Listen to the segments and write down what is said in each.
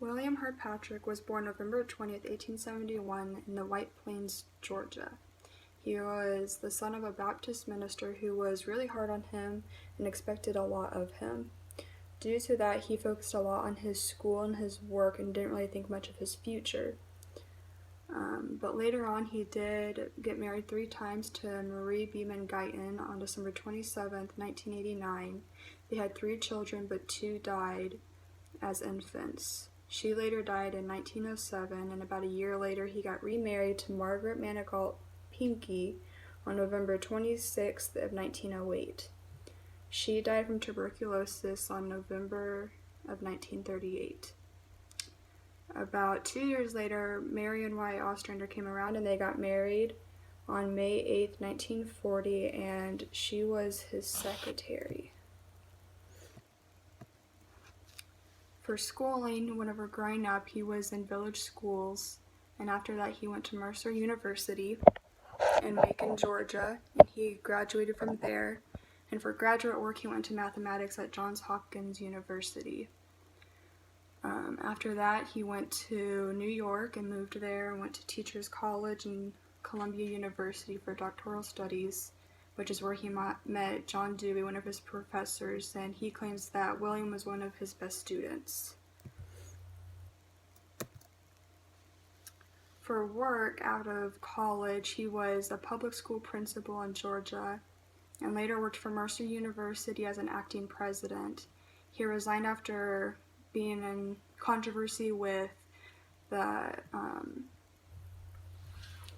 William Kilpatrick was born November 20th, 1871 in the White Plains, Georgia. He was the son of a Baptist minister who was really hard on him and expected a lot of him. Due to that, he focused a lot on his school and his work and didn't really think much of his future. But later on, he did get married 3 times to Marie Beeman Guyton on December 27th, 1989. They had 3 children, but 2 died as infants. She later died in 1907, and about a year later, he got remarried to Margaret Manigault Pinckney on November 26th of 1908. She died from tuberculosis on November of 1938. About 2 years later, Marion Y. Ostrander came around and they got married on May 8th, 1940, and she was his secretary. For schooling, whenever growing up, he was in village schools, and after that he went to Mercer University in Macon, Georgia, and he graduated from there. And for graduate work, he went to mathematics at Johns Hopkins University. After that, he went to New York and moved there and went to Teachers College and Columbia University for doctoral studies, which is where he met John Dewey, one of his professors, and he claims that William was one of his best students. For work out of college, he was a public school principal in Georgia and later worked for Mercer University as an acting president. He resigned after being in controversy with the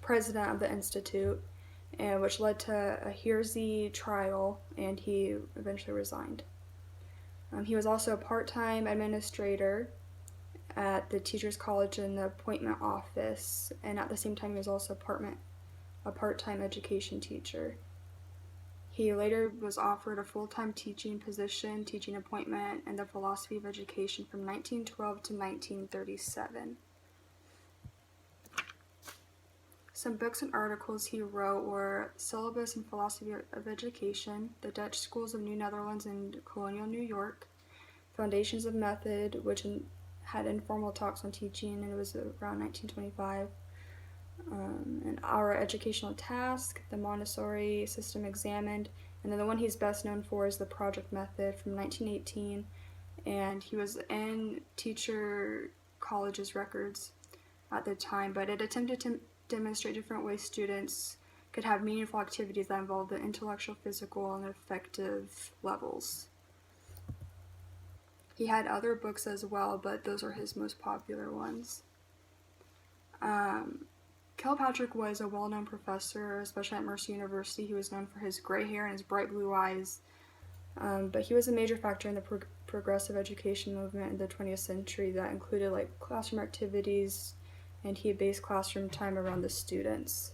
president of the institute, which led to a Hearsay trial, and he eventually resigned. He was also a part-time administrator at the Teachers College in the appointment office, and at the same time he was also a part-time education teacher. He later was offered a full-time teaching position, teaching appointment, and the philosophy of education from 1912 to 1937. Some books and articles he wrote were Syllabus and Philosophy of Education, The Dutch Schools of New Netherlands and Colonial New York, Foundations of Method, which had informal talks on teaching, and it was around 1925. And Our Educational Task, The Montessori System Examined, and then the one he's best known for is The Project Method from 1918, and he was in Teacher College's records at the time, but it attempted to demonstrate different ways students could have meaningful activities that involve the intellectual, physical, and affective levels. He had other books as well, but those are his most popular ones. Kilpatrick was a well-known professor, especially at Mercer University. He was known for his gray hair and his bright blue eyes, but he was a major factor in the progressive education movement in the 20th century that included classroom activities, and he based classroom time around the students.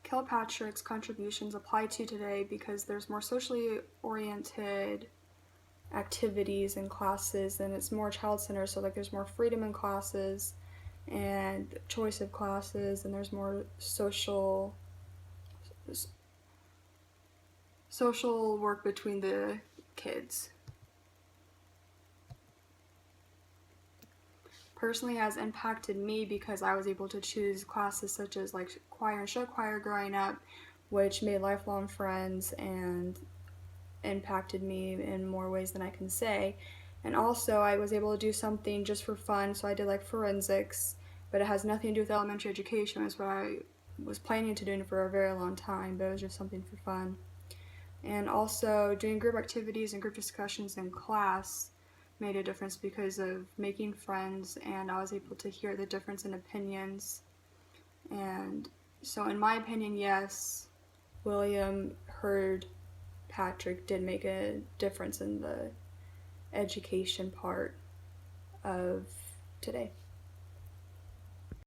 Kilpatrick's contributions apply to today because there's more socially oriented activities in classes, and it's more child-centered, so there's more freedom in classes and choice of classes, and there's more social work between the kids. Personally, has impacted me because I was able to choose classes such as choir and show choir growing up, which made lifelong friends and impacted me in more ways than I can say. And also I was able to do something just for fun, so I did forensics, but it has nothing to do with elementary education. It's what I was planning to do for a very long time, but it was just something for fun. And also doing group activities and group discussions in class made a difference because of making friends, and I was able to hear the difference in opinions. And so in my opinion, yes, William Kilpatrick did make a difference in the education part of today.